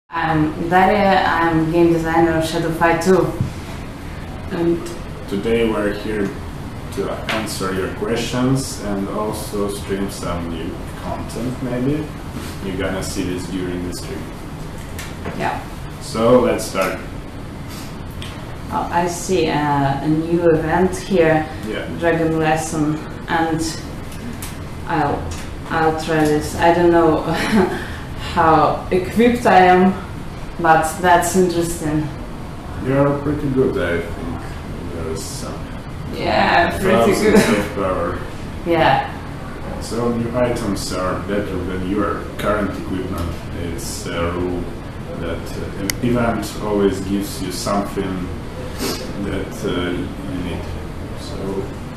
I'm Daria, I'm game designer of Shadowfy 2. And today we're here to answer your questions and also stream some new content maybe. You're gonna see this during the stream. yeah. So let's start. Oh, I see a new event here, Yeah. Dragon Lesson, and I'll try this. I don't know how equipped I am, but that's interesting. You're pretty good, I think. There's some Yeah, pretty thousands good. of power. Yeah, So new items are better than your current equipment. It's a rule that an event always gives you something that you need. So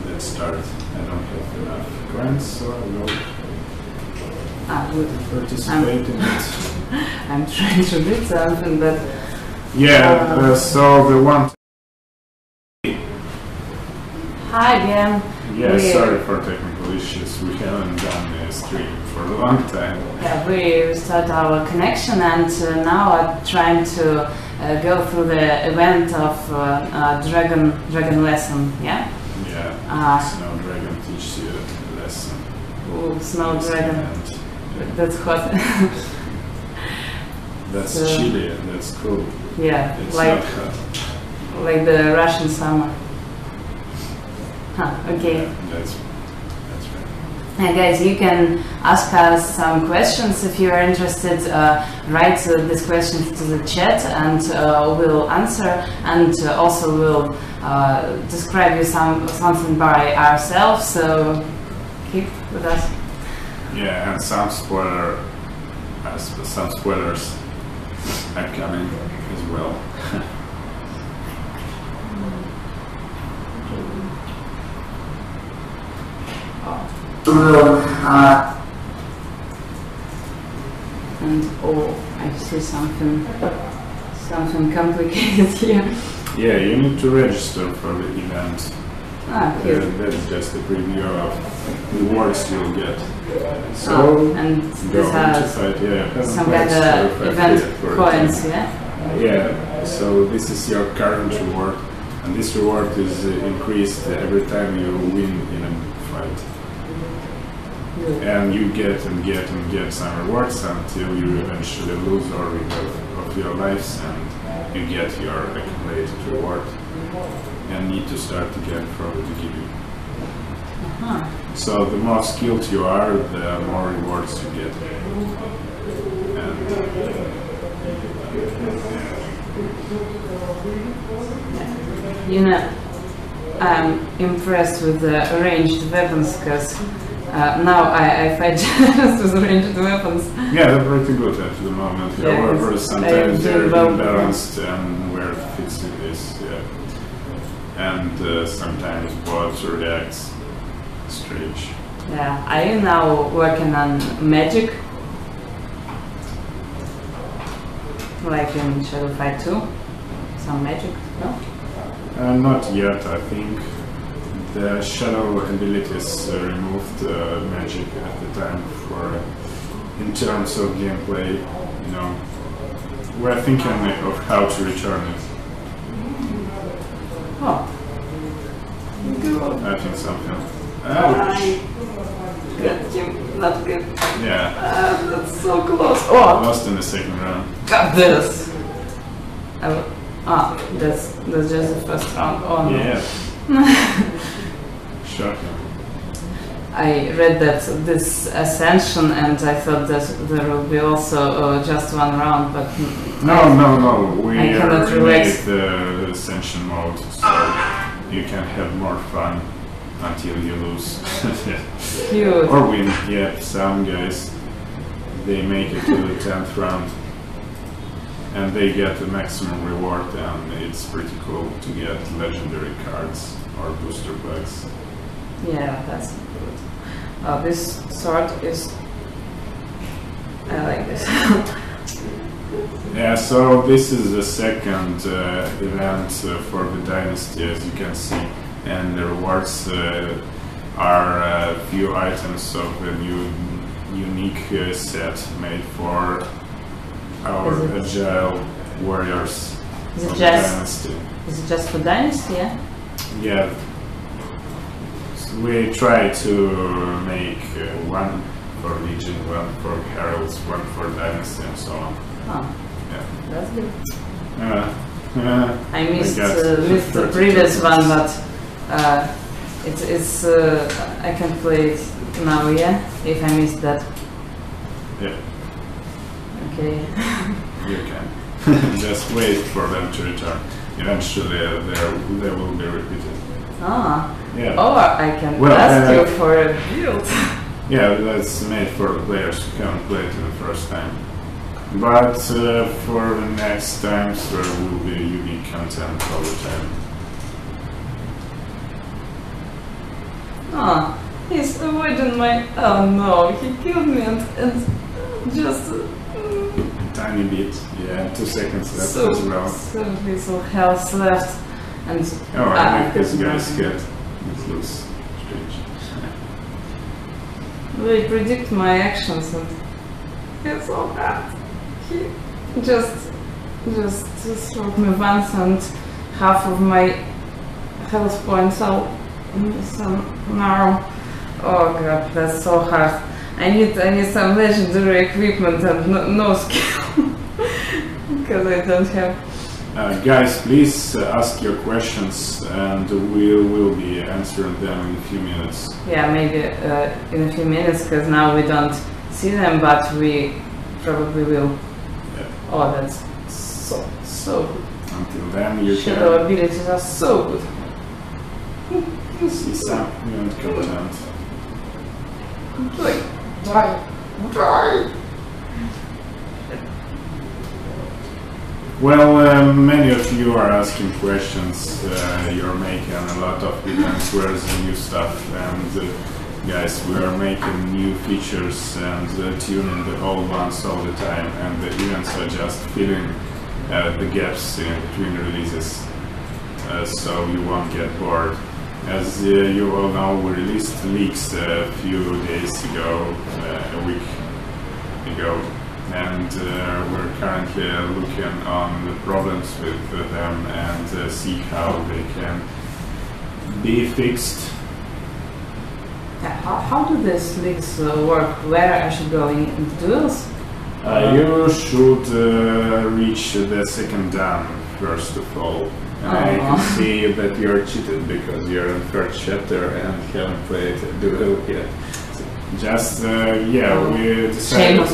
let's start. I don't have enough coins, so I will good. participate in it. I'm trying to read something, but Yeah, so the one. hi again. Yeah, We- sorry for technical issues. We haven't done a stream for a long time. Yeah, we restart our connection, and now I'm trying to go through the event of Dragon Lesson. Yeah. Yeah, Snow Dragon teaches you a lesson. Ooh, Snow Dragon. And That's hot. that's So- chilly, and that's cool. Yeah, It's like not hot. the Russian summer. Huh. Okay. Yeah, that's right. Guys, you can ask us some questions if you are interested. Write these questions to the chat, and we'll answer. And also we'll describe you something by ourselves. So keep with us. Yeah, and some spoilers are coming as well. And oh, I see something complicated here. Yeah, you need to register for the event. Here. That's just a preview of rewards you'll get. So And go this into has fight. Yeah, some kind of event coins, yeah? Yeah, so this is your current reward, and this reward is increased every time you win in a fight. Good. And you get and get and get some rewards until you eventually lose or rid of your lives, and you get your accumulated reward and need to start again from the beginning. Uh-huh. So the more skilled you are, the more rewards you get. And You know, I'm impressed with the ranged weapons, because now I fight just with ranged weapons. yeah, they're pretty good at the moment. Yeah, However, it's- sometimes I they're do well. imbalanced and where to fix it is. Yeah. And sometimes bots reacts strange. Yeah, are you now working on magic? Like in Shadowfy 2? Some magic? No? Not yet, I think. The shadow abilities removed magic at the time for, in terms of gameplay, you know. We're thinking of how to return it. Oh. Good. I think something. Ouch. Good, not good. Yeah, That's so close. Oh! lost in the second round. Got this! That's just the first round. Oh no. Yeah. Shocking. I read that this ascension, and I thought that there will be also just one round, but No. We I cannot remade relax. the Ascension mode, so you can have more fun until you lose. cute. Or win, yeah. Some guys, they make it to the 10th round and they get the maximum reward, and it's pretty cool to get legendary cards or booster bugs. Yeah, that's good. This sword is. I like this. Yeah, so this is the second event for the Dynasty, as you can see, and the rewards are a few items of a new unique set made for our agile warriors Is it of just Dynasty. Is it just for Dynasty? Yeah. Yeah, we try to make one for Legion, one for Heralds, one for Dynasty, and so on. Oh, Yeah. that's good. I guess missed the previous one, but it's I can play it now. Yeah, if I missed that. Yeah, Okay. you can. Just wait for them to return. Eventually, they will be repeated. Ah. Yeah. Or I can Well, ask you for a build. Yeah, that's made for the players who haven't played it the first time. But for the next times, there will be unique content all the time. Ah, he's avoiding my. Oh no, he killed me and just. Tiny bit, yeah, 2 seconds left So, as well. so little health left, and Oh, I make this got guy nothing. scared. It looks strange. They predict my actions and it's so bad. He just struck me once and half of my health points are some now. Oh god, that's so hard. I need some legendary equipment and no skill because I don't have. Guys, please ask your questions and we will be answering them in a few minutes. Yeah, maybe in a few minutes because now we don't see them, but we probably will. Yeah. Oh, that's so good. Until then, you Shadow can abilities are so good. see some event content. Like, die. Well, many of you are asking questions. You're making a lot of events. Where's the new stuff? And guys, we are making new features and tuning the old ones all the time. And the events are just filling the gaps in between releases, so you won't get bored. As you all know, we released leaks a few days ago, a week ago. And we're currently looking on the problems with them and see how they can be fixed. How do these leagues work? Where I should go in duels? You should reach the second dan first of all. I can see that you're cheated because you're in third chapter and haven't played a duel yet. Just, we decided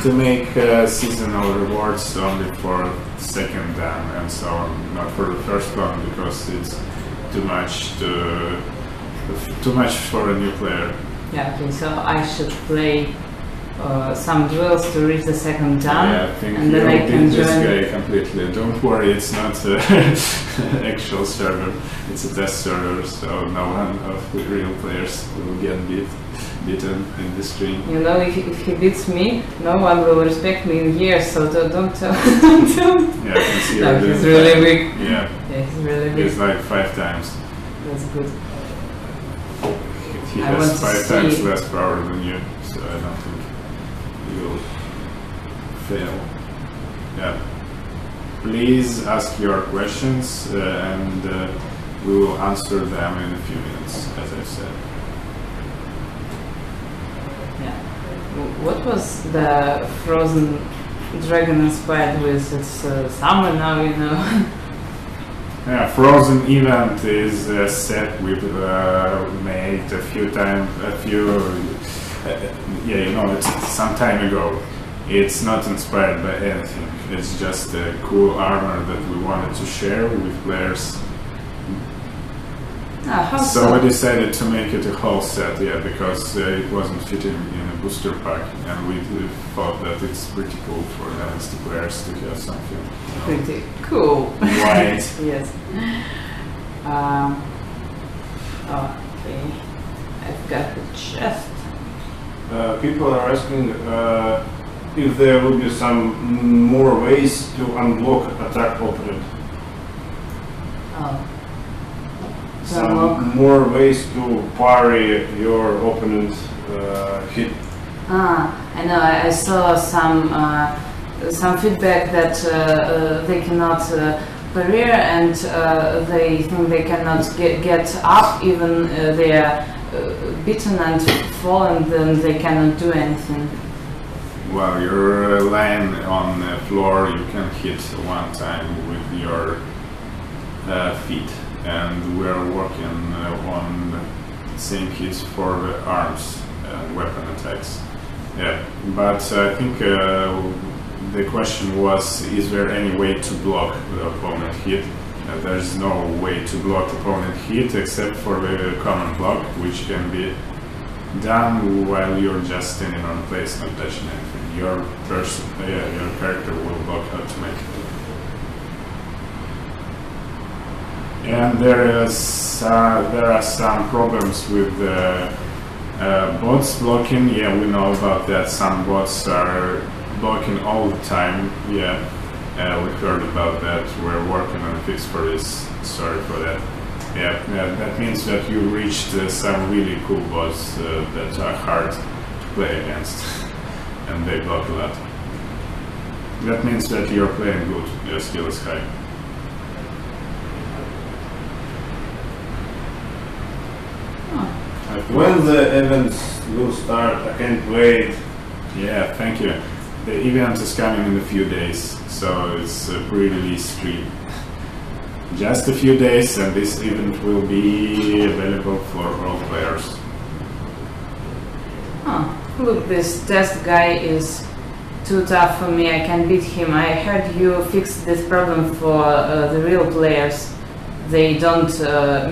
to make seasonal rewards only for second dan and so on, not for the first one because it's too much for a new player. Yeah, okay, so I should play some duels to reach the second dan, Yeah, I think and then I can this join. guy completely. Don't worry, it's not an actual server, it's a test server, so no one of the real players will get beaten in the stream. You know, if he beats me, no one will respect me in years, so don't tell. Don't tell. Yeah, I can see No, you're he's doing really that. weak. Yeah, Yeah, he's really weak. he's like 5 times. That's good. He I want has to 5 times see- less power than you, so I don't think you will fail. Yeah. Please ask your questions and we will answer them in a few minutes, as I said. Yeah. What was the frozen dragon inspired with? It's summer now, you know. Yeah, Frozen event is a set we've made it's some time ago. It's not inspired by anything. It's just a cool armor that we wanted to share with players. How So we decided to make it a whole set, because it wasn't fitting in a booster pack, and we thought that it's pretty cool for Dynasty players to have something. Pretty cool. White. Yes. Okay. I've got the chest. People are asking if there will be some more ways to unblock attack opponent. Oh. Some more ways to parry your opponent's hit. I know. I saw some some feedback that they cannot career and they think they cannot get up, even they are beaten and fallen, then they cannot do anything. Well, you're lying on the floor, you can hit one time with your feet, and we're working on the same hits for the arms and weapon attacks. Yeah, but I think the question was, is there any way to block the opponent hit? There's no way to block opponent hit except for the common block, which can be done while you're just standing on place, not touching anything. Your character will block automatically. And there are some problems with bots blocking. Yeah, we know about that. Some bots are blocking all the time. Yeah, we heard about that. We're working on a fix for this. Sorry for that. Yeah, that means that you reached some really cool bots that are hard to play against, and they block a lot. That means that you're playing good. Your skill is high. When the events will start, I can't wait. Yeah, thank you. The event is coming in a few days, so it's a pre-release stream. Just a few days, and this event will be available for all players. Look, this test guy is too tough for me. I can beat him. I heard you fixed this problem for the real players. They don't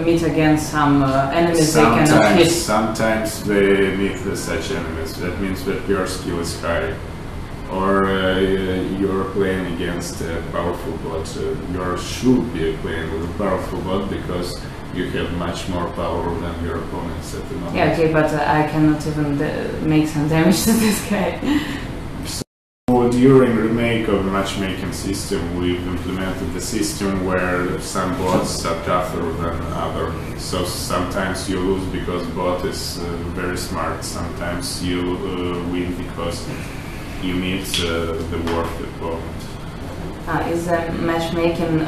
meet against some enemies they cannot hit. Sometimes they meet such enemies. That means that your skill is high. Or you're playing against a powerful bot. You should be playing with a powerful bot because you have much more power than your opponents at the moment. Yeah, okay, but I cannot even make some damage to this guy. So during remake of the matchmaking system, we've implemented the system where some bots are tougher than others. So sometimes you lose because bot is very smart. Sometimes you win because you meet the worst opponent. Is the matchmaking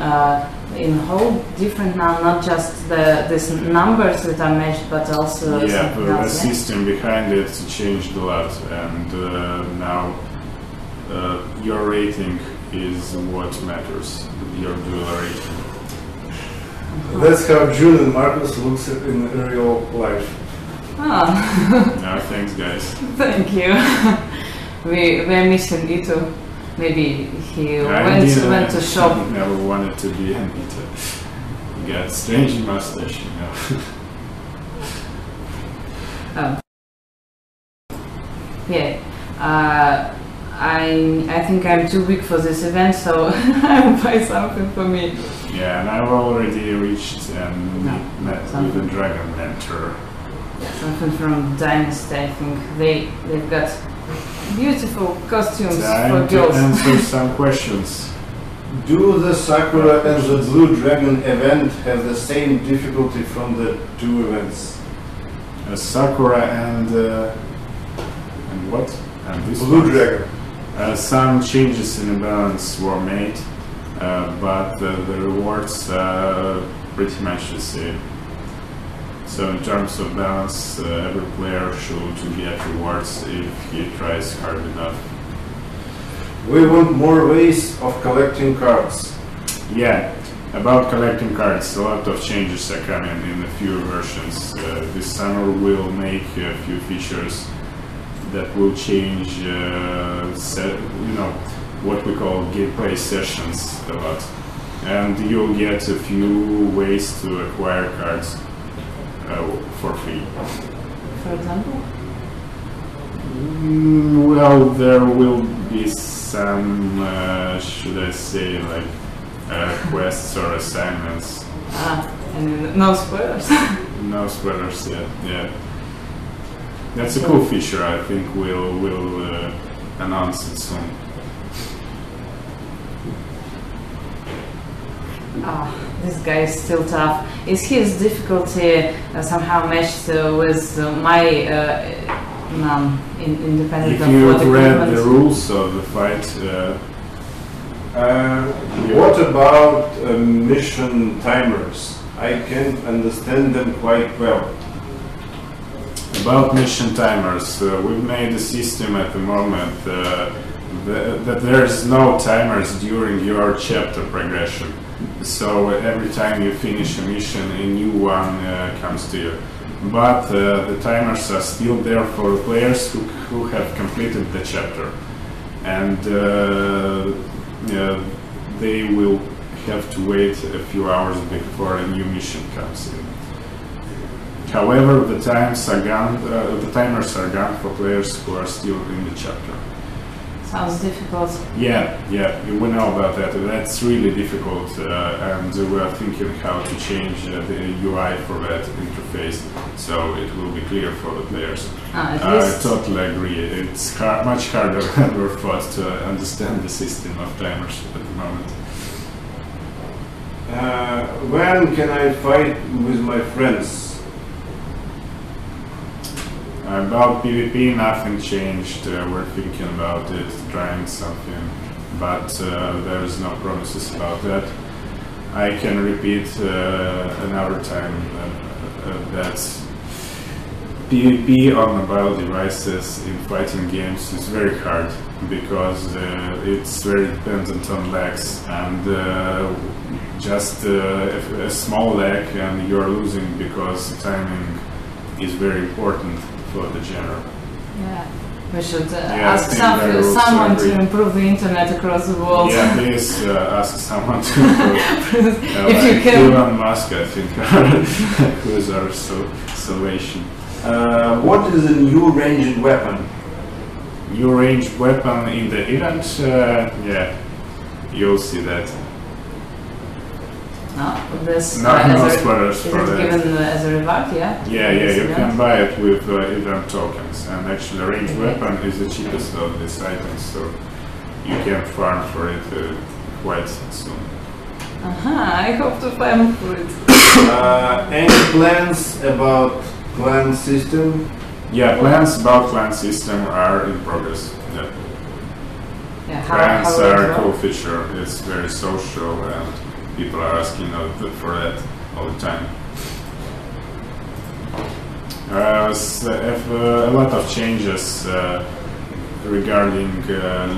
in whole different now? Not just these numbers that are matched, but also yeah, something the else, system behind it changed a lot, and now your rating is what matters. Your dual rating. That's how June and Marcus looks in real life. No, thanks, guys. Thank you. We're missing Ito. Maybe he went to shop. Never wanted to be an Ito. He got strange mustache, you know. Yeah. I think I'm too weak for this event, so I will buy something for me. Yeah, and I've already reached and met with the Dragon Mentor. Something from Dynasty, I think. They've got beautiful costumes for girls. To answer some questions. Do the Sakura and the Blue Dragon event have the same difficulty from the two events? Sakura and what? And this Blue one. Dragon. Some changes in the balance were made, but the rewards are pretty much the same. So in terms of balance, every player should get rewards if he tries hard enough. We want more ways of collecting cards. Yeah, about collecting cards, a lot of changes are coming in a few versions. This summer we'll make a few features that will change, what we call gameplay sessions a lot. And you'll get a few ways to acquire cards for free. For example? Well, there will be some, should I say, like quests or assignments. And no spoilers. No spoilers yet. Yeah, that's a cool feature. I think we'll announce it soon. This guy is still tough. Is his difficulty somehow matched with my none, independent If of you what read equipment. the rules of the fight, What about mission timers? I can't understand them quite well. about mission timers, we've made a system at the moment that there's no timers during your chapter progression. So every time you finish a mission, a new one comes to you. But the timers are still there for players who have completed the chapter. And they will have to wait a few hours before a new mission comes in. However, the timers are gone for players who are still in the chapter. Sounds difficult. Yeah, we know about that. That's really difficult, and we are thinking how to change the UI for that interface so it will be clear for the players. I totally agree. It's much harder than we thought to understand the system of timers at the moment. When can I fight with my friends? About PvP, nothing changed. We're thinking about it, trying something, but there's no promises about that. I can repeat another time that PvP on mobile devices in fighting games is very hard because it's very dependent on lags, and just a small lag and you're losing because timing is very important for the genre. Yeah, we should ask someone to improve the internet across the world. Yeah, please ask someone to improve. If you can. Elon Musk, I think, who is our salvation. What is a new ranged weapon? New ranged weapon in the event? Yeah, you'll see that. No, this No spoilers is for it that. given as a reward, yeah? Yeah, you can buy it with event tokens, and actually ranged weapon is the cheapest of these items, so you can farm for it quite soon. I hope to farm for it. Any plans about clan system? Yeah, plans about clan system are in progress. Yeah. Yeah, Clans how are it a cool work? feature. It's very social, and people are asking for that all the time. A lot of changes regarding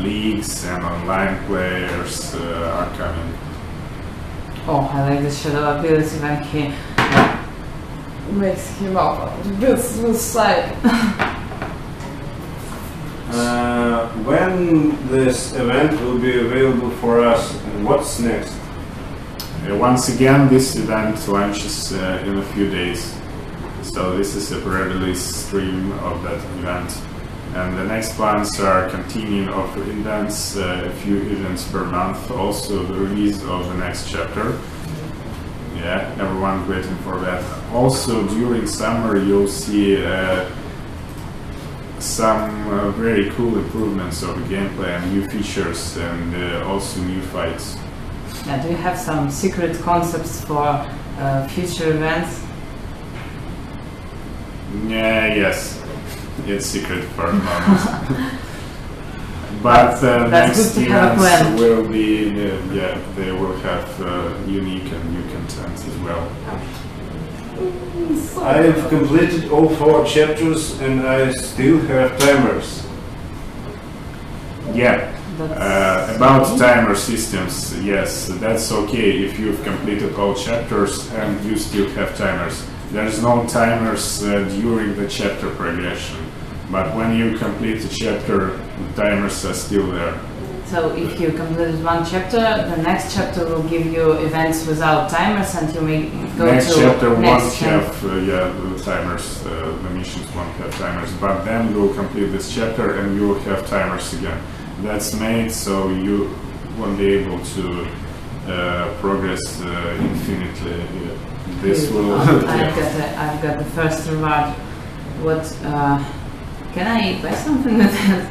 leagues and online players are coming. Oh, I like the shadow ability when he makes him up this side. When this event will be available for us, and what's next? Once again, this event launches in a few days. So this is a pre-release stream of that event. And the next plans are continuing of events, a few events per month, also the release of the next chapter. Yeah, everyone's waiting for that. Also, during summer, you'll see some very cool improvements of the gameplay and new features, and also new fights. Yeah, do you have some secret concepts for future events? Yeah, yes, it's secret for the moment. But next events will be, they will have unique and new content as well. I've completed all 4 chapters and I still have timers. Yeah, about timer systems, yes, that's okay if you've completed all chapters and you still have timers. There's no timers during the chapter progression, but when you complete the chapter, the timers are still there. So if you completed one chapter, the next chapter will give you events without timers, and you may go next to chapter won't next have the timers, the missions won't have timers, but then you will complete this chapter and you will have timers again. That's made so you won't be able to progress infinitely. This will. I've got the first reward. What can I buy something with that?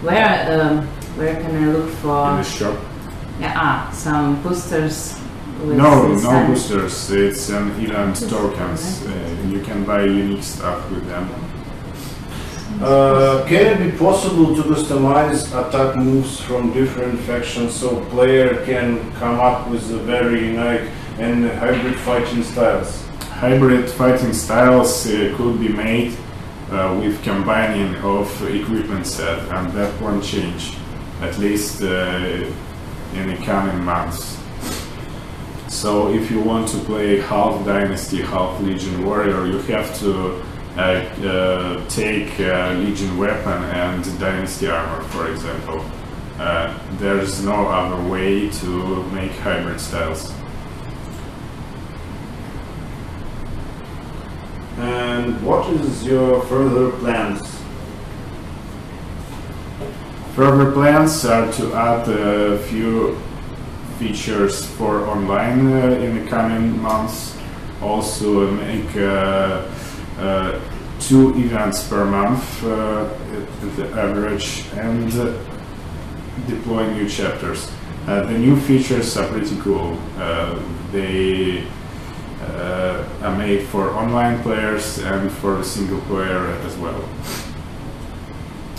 Where can I look for? In the shop. Yeah, some boosters. With No boosters. It's an event tokens. You can buy unique stuff with them. Can it be possible to customize attack moves from different factions so player can come up with a very unique and hybrid fighting styles? Hybrid fighting styles could be made with combining of equipment set, and that won't change, at least in the coming months. So if you want to play half Dynasty, half Legion Warrior, you have to take Legion weapon and Dynasty armor, for example. There's no other way to make hybrid styles. And what is your further plans? Further plans are to add a few features for online in the coming months. Also make 2 events per month the average, and deploy new chapters. The new features are pretty cool. They are made for online players and for the single player as well.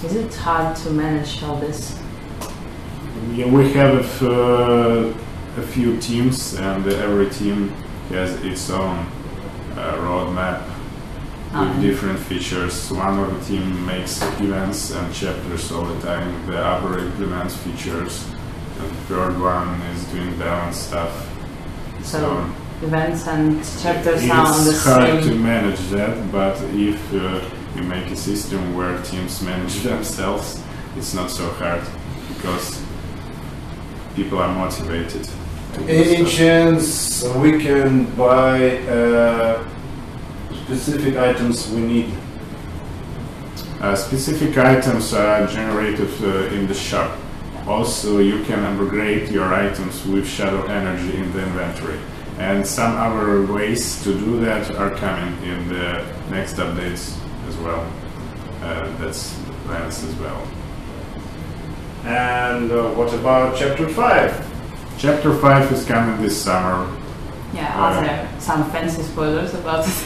Is it hard to manage all this? Yeah, we have a few teams, and every team has its own roadmap with different features. One of the team makes events and chapters all the time, the other implements features, and the third one is doing balance stuff. So events and chapters are on the it's hard to same. manage that, but if you make a system where teams manage themselves, it's not so hard, because people are motivated to do Any stuff. chance we can buy specific items we need? Specific items are generated in the shop. Also, you can upgrade your items with shadow energy in the inventory. And some other ways to do that are coming in the next updates as well. That's the plans as well. And what about Chapter 5? Chapter 5 is coming this summer. Yeah, are there some fancy spoilers about it?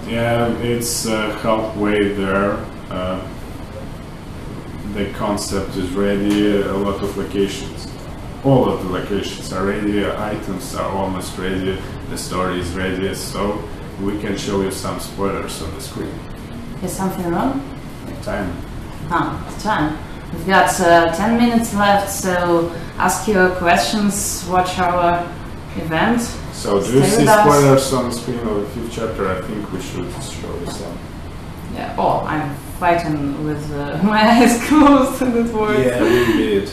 Yeah, it's halfway there. The concept is ready, a lot of locations. All of the locations are ready, items are almost ready, the story is ready, so we can show you some spoilers on the screen. Is something wrong? Time. It's time. We've got 10 minutes left, so ask your questions, watch our event. So do you Stay see with us. spoilers on the screen of the 5th chapter? I think we should show you some. Yeah. Oh, I'm fighting with my eyes closed and it works. Yeah, we did.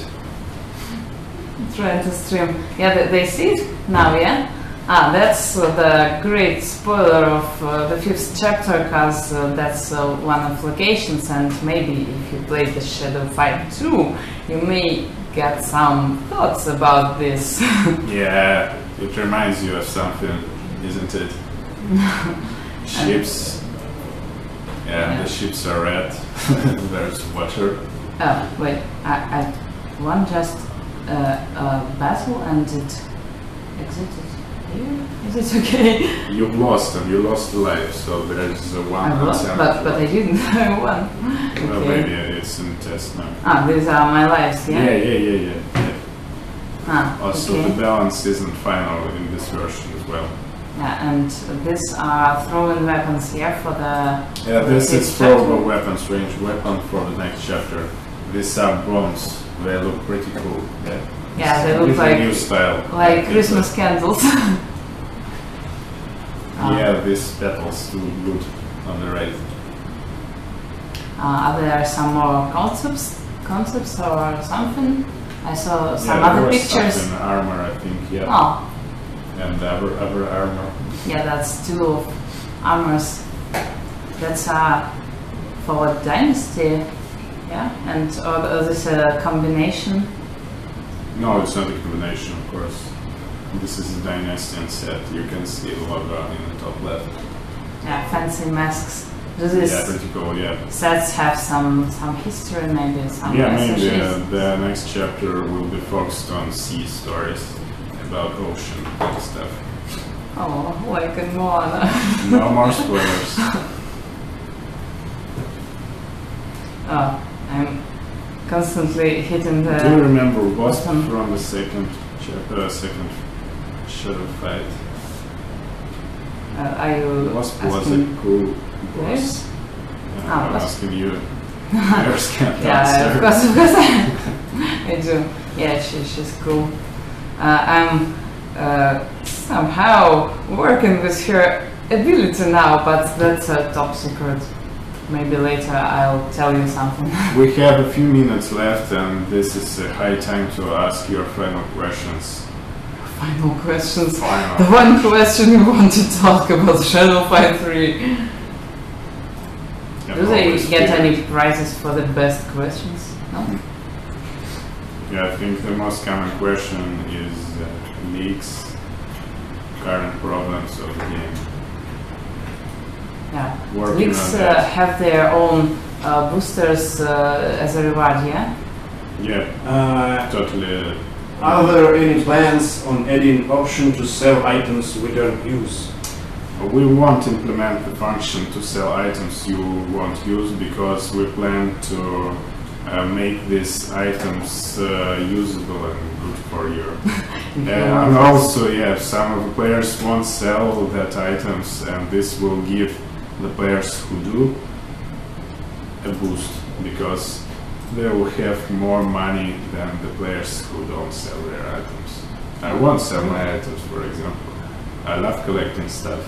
Trying to stream. Yeah, they see it now, yeah? That's the great spoiler of the 5th chapter, because that's one of locations, and maybe if you play the Shadow Fight 2, you may get some thoughts about this. Yeah, it reminds you of something, isn't it? Ships. Yeah, the ships are red. There's water. Oh, wait, I won just a battle and it exited here? Is it okay? You lost and you lost life, so there's a one. I lost, but I didn't. I won. Well, Okay. maybe it's in test now. These are my lives, yeah? Yeah. Also, okay. the balance isn't final in this version as well. Yeah, and these are throwing weapons here for the... Yeah, this the is fifth chapter. throwable weapons, ranged weapon for the next chapter. These are bombs. They look pretty cool. Yeah, they look With like a new style. like Christmas candles. Yeah, these petals look good on the right. Are there some more concepts or something? I saw some Yeah, other there was pictures. something, armor, I think, yeah. Oh, And other armor. yeah, that's 2 armors. That's for Dynasty, yeah? And or this combination? No, it's not a combination, of course. This is a Dynastian set. You can see the logo in the top left. Yeah, fancy masks. Do these Yeah, pretty cool, yeah. sets have some history, maybe some Yeah, maybe messages? the next chapter will be focused on sea stories about ocean and stuff. Oh, like in Moana. No more spoilers. I'm constantly hitting the... Do you remember Wasp button. from the second Shadow fight? Are you Wasp was a asking? cool boss. Yes? I'm Wasp. asking you. Yours can't Yeah, answer. of course, I do. Yeah, she's cool. I'm somehow working with her ability now, but that's a top secret. Maybe later I'll tell you something. We have a few minutes left, and this is a high time to ask your final questions. Final questions. Final. The one question you want to talk about Shadow Fight 3. Yeah, Do they always get fear. any prizes for the best questions? No? Yeah, I think the most common question is leaks, current problems of the game. Yeah. Working Leaks on that. have their own boosters as a reward, yeah? Yeah, totally. Are there any plans on adding option to sell items we don't use? We won't implement the function to sell items you won't use because we plan to make these items usable and good for you. And also, yeah, some of the players won't sell that items, and this will give the players who do a boost because they will have more money than the players who don't sell their items. I won't sell my items, for example. I love collecting stuff.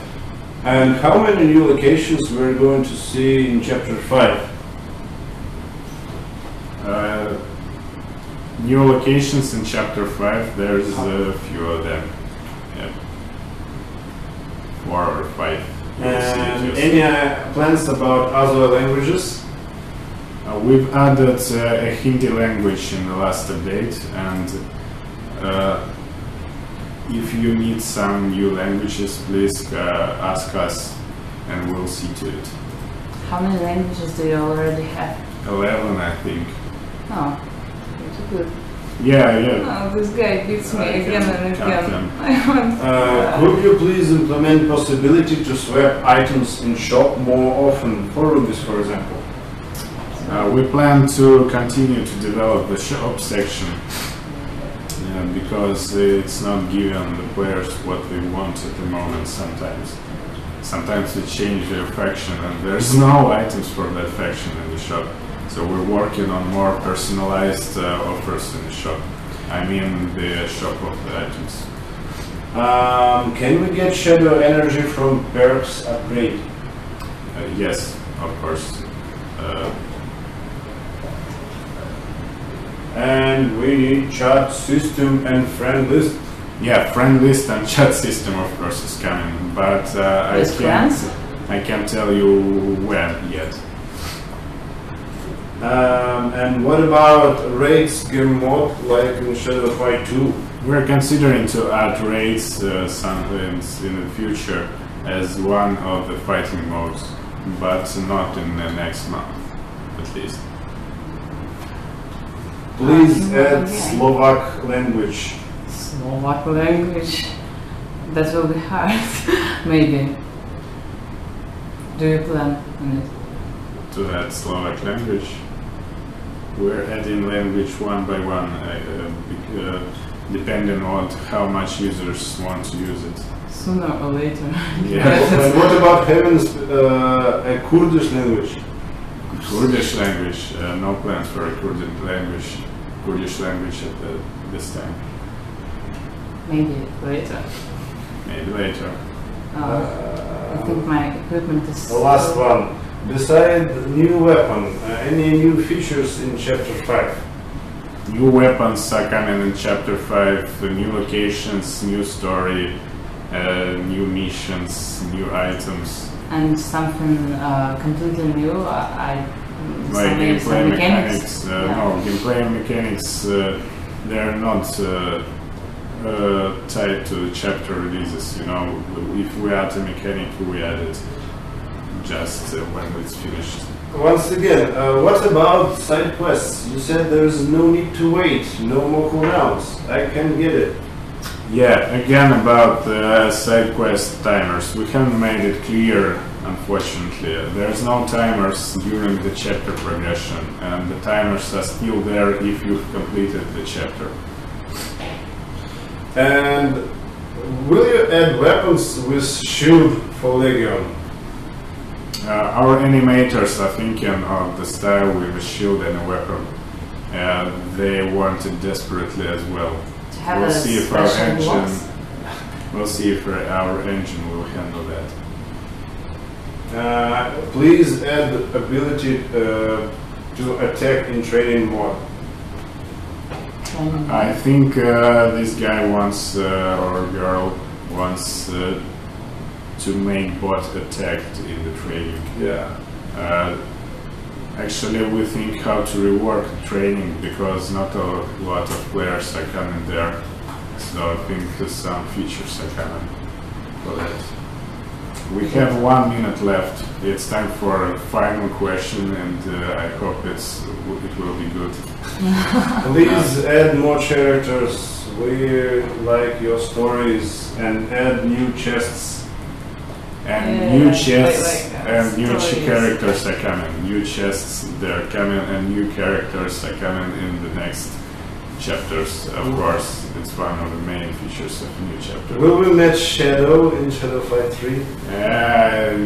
And how many new locations we're going to see in Chapter 5? New locations in Chapter 5, there's a few of them. Yeah. 4 or 5. You will see And it, any yes. plans about other languages? We've added a Hindi language in the last update, and if you need some new languages, please ask us and we'll see to it. How many languages do you already have? 11, I think. Oh, pretty good. Yeah. Oh, this guy beats me I again can and count again. them. I want. Could you please implement possibility to swap items in shop more often for rubies, for example? We plan to continue to develop the shop section because it's not giving the players what they want at the moment sometimes. Sometimes they change their faction and there's no items for that faction in the shop. So we're working on more personalized offers in the shop. I mean the shop of the items. Can we get shadow energy from perks upgrade? Yes, of course. And we need chat system and friend list. Yeah, friend list and chat system of course is coming, but With friends? I can't tell you when yet. And what about raids game mode like in Shadow Fight 2? We're considering to add raids sometimes in the future as one of the fighting modes, but not in the next month, at least. Please add Okay. Slovak language. Slovak language. That will be hard. Maybe. Do you plan on it? To add Slovak language, we're adding language one by one, depending on how much users want to use it. Sooner or later. Yeah. And what about having a Kurdish language? Kurdish language, no plans for a Kurdish language at this time. Maybe later. Maybe later. I think my equipment is. The last one. Beside new weapon, any new features in Chapter 5? New weapons are coming in Chapter 5, new locations, new story, new missions, new items. And something completely new. Like gameplay some mechanics. Yeah. No, gameplay mechanics, they're not tied to chapter releases. You know, if we add a mechanic, we add it just when it's finished. Once again, what about side quests? You said there's no need to wait, no more cooldowns. I can get it. Yeah, again about the side quest timers. We haven't made it clear unfortunately. There's no timers during the chapter progression, and the timers are still there if you've completed the chapter. And will you add weapons with shield for Legion? Our animators are thinking of the style with a shield and a weapon. They want it desperately as well. We'll see if our engine. We'll see if our engine will handle that. Please add ability to attack in training mode. I think this guy wants, or girl wants, to make bot attacked in the training. Yeah. Actually, we think how to rework training because not a lot of players are coming there. So I think some features are coming for that. We have 1 minute left. It's time for a final question, and I hope it will be good. Please add more characters. We like your stories, and add new chests. And new chests and new stories. characters are coming. New chests, they're coming, and new characters are coming in the next chapters. Of course, it's one of the main features of new chapter. Will we match Shadow in Shadow Fight 3?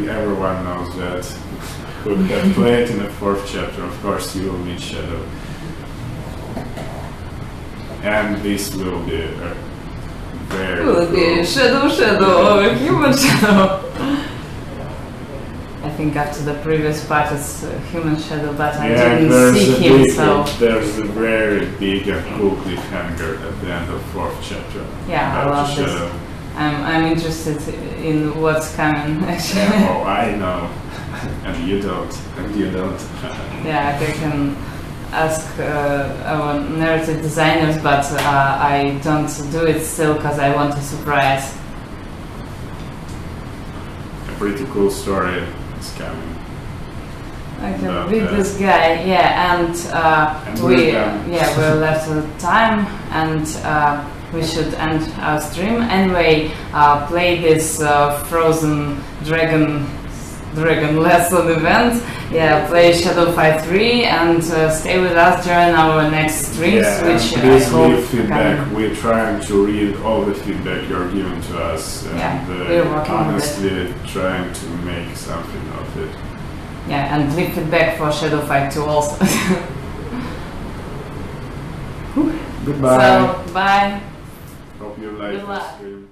Everyone knows that. Who have played in the 4th chapter, of course you will meet Shadow. And this will be a very cool. Shadow or human Shadow. I think after the previous part it's human Shadow, but I didn't see him, so... There's a very big and cool cliffhanger at the end of 4th chapter. Yeah, I love this. I'm interested in what's coming, actually. Yeah, oh, I know. And you don't. And you don't. Yeah, I can ask our narrative designers, but I don't do it still because I want to surprise. A pretty cool story is coming. I can beat this guy, yeah, and we're left with time, and we should end our stream. Anyway, play this Frozen Dragon lesson event. Yeah, play Shadow Fight 3 and stay with us during our next streams, which please I hope leave feedback. We're trying to read all the feedback you're giving to us, and we're working honestly trying to make something of it. Yeah, and leave feedback for Shadow Fight 2 also. Goodbye. So, bye. Hope you like Good the luck. stream.